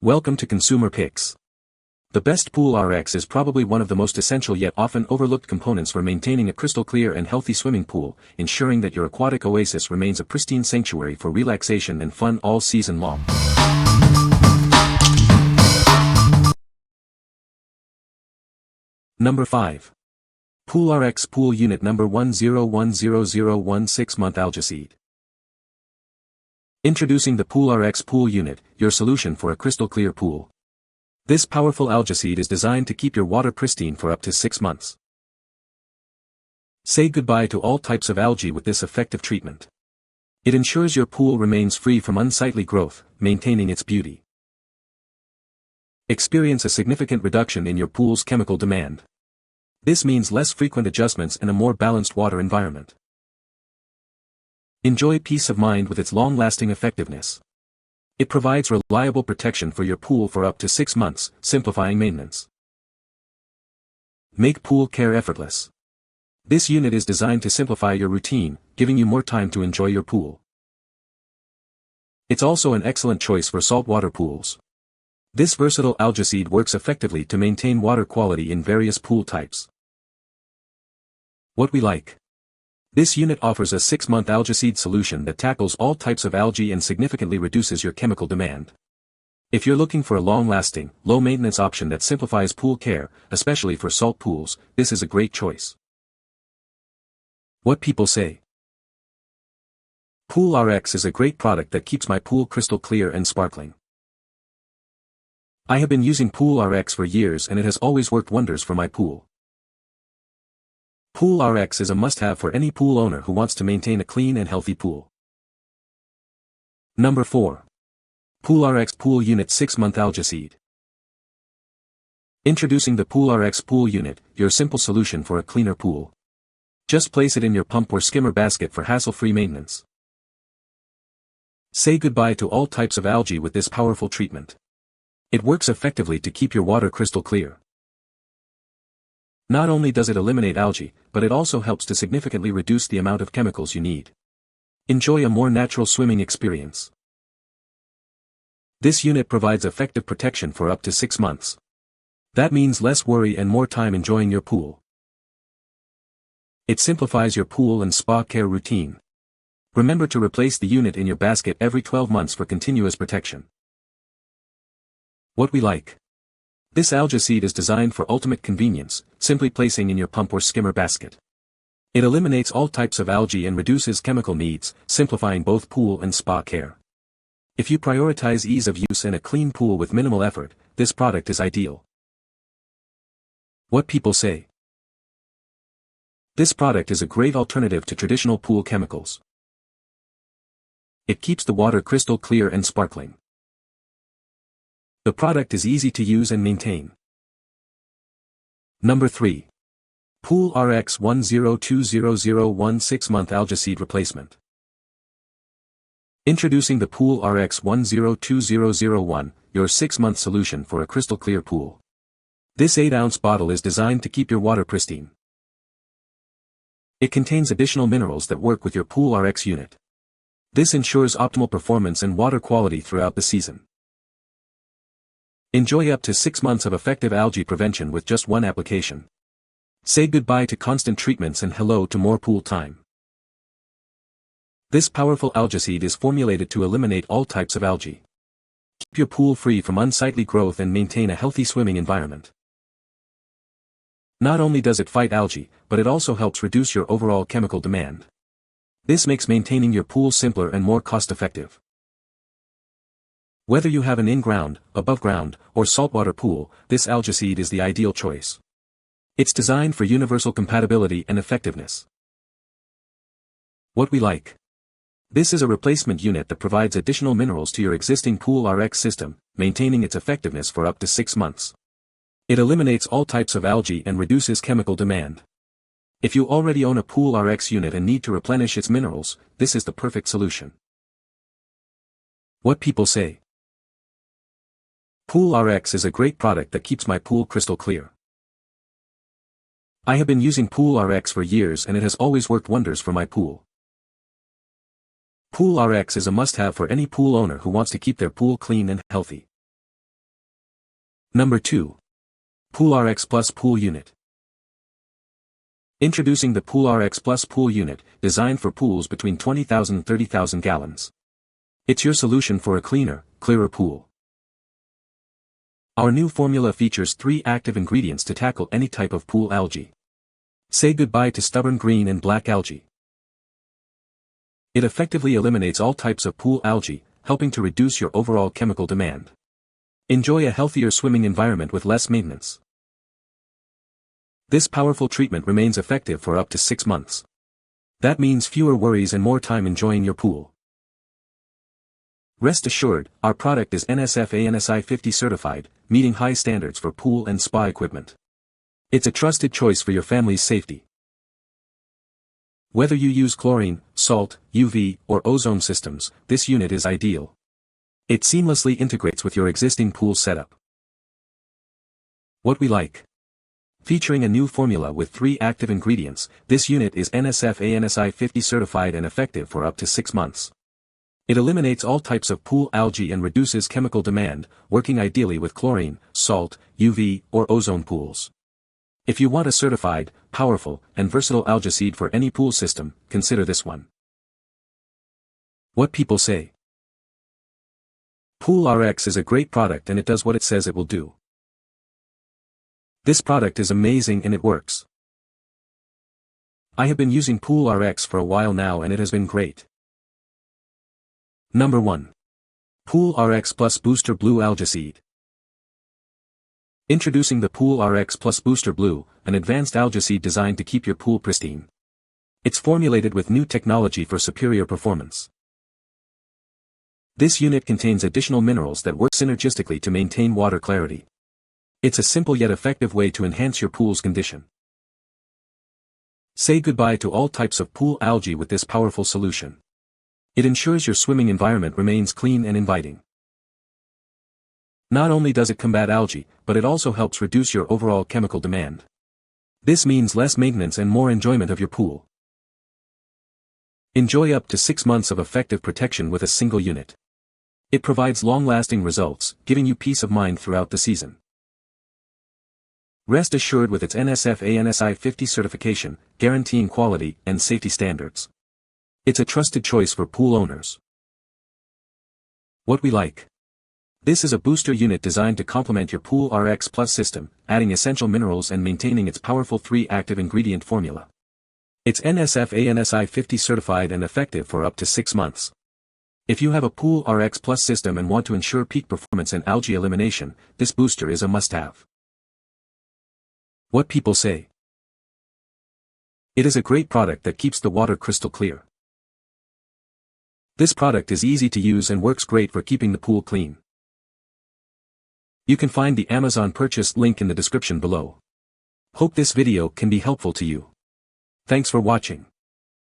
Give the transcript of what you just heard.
Welcome to Consumer Picks. The best PoolRx is probably one of the most essential yet often overlooked components for maintaining a crystal clear and healthy swimming pool, ensuring that your aquatic oasis remains a pristine sanctuary for relaxation and fun all season long. Number 5. PoolRx Pool Unit Number 10100016 6-month Algaecide. Introducing the PoolRx Pool Unit, your solution for a crystal clear pool. This powerful algaecide is designed to keep your water pristine for up to 6 months. Say goodbye to all types of algae with this effective treatment. It ensures your pool remains free from unsightly growth, maintaining its beauty. Experience a significant reduction in your pool's chemical demand. This means less frequent adjustments and a more balanced water environment. Enjoy peace of mind with its long-lasting effectiveness. It provides reliable protection for your pool for up to 6 months, simplifying maintenance. Make pool care effortless. This unit is designed to simplify your routine, giving you more time to enjoy your pool. It's also an excellent choice for saltwater pools. This versatile algaecide works effectively to maintain water quality in various pool types. What we like. This unit offers a 6-month algaecide solution that tackles all types of algae and significantly reduces your chemical demand. If you're looking for a long-lasting, low-maintenance option that simplifies pool care, especially for salt pools, this is a great choice. What people say. PoolRx is a great product that keeps my pool crystal clear and sparkling. I have been using PoolRx for years and it has always worked wonders for my pool. PoolRx is a must-have for any pool owner who wants to maintain a clean and healthy pool. Number 4. PoolRx Pool Unit 6-month Algaecide. Introducing the PoolRx Pool Unit, your simple solution for a cleaner pool. Just place it in your pump or skimmer basket for hassle-free maintenance. Say goodbye to all types of algae with this powerful treatment. It works effectively to keep your water crystal clear. Not only does it eliminate algae, but it also helps to significantly reduce the amount of chemicals you need. Enjoy a more natural swimming experience. This unit provides effective protection for up to 6 months. That means less worry and more time enjoying your pool. It simplifies your pool and spa care routine. Remember to replace the unit in your basket every 12 months for continuous protection. What we like. This algaecide is designed for ultimate convenience, simply placing in your pump or skimmer basket. It eliminates all types of algae and reduces chemical needs, simplifying both pool and spa care. If you prioritize ease of use and a clean pool with minimal effort, this product is ideal. What people say. This product is a great alternative to traditional pool chemicals. It keeps the water crystal clear and sparkling. The product is easy to use and maintain. Number 3. PoolRx 102001 6-month Algaecide Replacement. Introducing the PoolRx 102001, your 6-month solution for a crystal clear pool. This 8-ounce bottle is designed to keep your water pristine. It contains additional minerals that work with your PoolRx unit. This ensures optimal performance and water quality throughout the season. Enjoy up to 6 months of effective algae prevention with just one application. Say goodbye to constant treatments and hello to more pool time. This powerful algaecide is formulated to eliminate all types of algae. Keep your pool free from unsightly growth and maintain a healthy swimming environment. Not only does it fight algae, but it also helps reduce your overall chemical demand. This makes maintaining your pool simpler and more cost-effective. Whether you have an in-ground, above-ground, or saltwater pool, this algaecide is the ideal choice. It's designed for universal compatibility and effectiveness. What we like. This is a replacement unit that provides additional minerals to your existing PoolRx system, maintaining its effectiveness for up to 6 months. It eliminates all types of algae and reduces chemical demand. If you already own a PoolRx unit and need to replenish its minerals, this is the perfect solution. What people say. PoolRx is a great product that keeps my pool crystal clear. I have been using PoolRx for years and it has always worked wonders for my pool. PoolRx is a must-have for any pool owner who wants to keep their pool clean and healthy. Number 2. PoolRx Plus Pool Unit. Introducing the PoolRx Plus Pool Unit, designed for pools between 20,000 and 30,000 gallons. It's your solution for a cleaner, clearer pool. Our new formula features 3 active ingredients to tackle any type of pool algae. Say goodbye to stubborn green and black algae. It effectively eliminates all types of pool algae, helping to reduce your overall chemical demand. Enjoy a healthier swimming environment with less maintenance. This powerful treatment remains effective for up to 6 months. That means fewer worries and more time enjoying your pool. Rest assured, our product is NSF/ANSI 50 certified, meeting high standards for pool and spa equipment. It's a trusted choice for your family's safety. Whether you use chlorine, salt, UV, or ozone systems, this unit is ideal. It seamlessly integrates with your existing pool setup. What we like. Featuring a new formula with 3 active ingredients, this unit is NSF/ANSI 50 certified and effective for up to 6 months. It eliminates all types of pool algae and reduces chemical demand, working ideally with chlorine, salt, UV, or ozone pools. If you want a certified, powerful, and versatile Algaecide for any pool system, consider this one. What people say. PoolRx is a great product and it does what it says it will do. This product is amazing and it works. I have been using PoolRx for a while now and it has been great. Number 1. PoolRx Plus Booster Blue Algaecide. Introducing the PoolRx Plus Booster Blue, an advanced algaecide designed to keep your pool pristine. It's formulated with new technology for superior performance. This unit contains additional minerals that work synergistically to maintain water clarity. It's a simple yet effective way to enhance your pool's condition. Say goodbye to all types of pool algae with this powerful solution. It ensures your swimming environment remains clean and inviting. Not only does it combat algae, but it also helps reduce your overall chemical demand. This means less maintenance and more enjoyment of your pool. Enjoy up to 6 months of effective protection with a single unit. It provides long-lasting results, giving you peace of mind throughout the season. Rest assured with its NSF/ANSI 50 certification, guaranteeing quality and safety standards. It's a trusted choice for pool owners. What we like. This is a booster unit designed to complement your PoolRx Plus system, adding essential minerals and maintaining its powerful 3 active ingredient formula. It's NSF/ANSI 50 certified and effective for up to 6 months. If you have a PoolRx Plus system and want to ensure peak performance and algae elimination, this booster is a must-have. What people say. It is a great product that keeps the water crystal clear. This product is easy to use and works great for keeping the pool clean. You can find the Amazon purchase link in the description below. Hope this video can be helpful to you. Thanks for watching.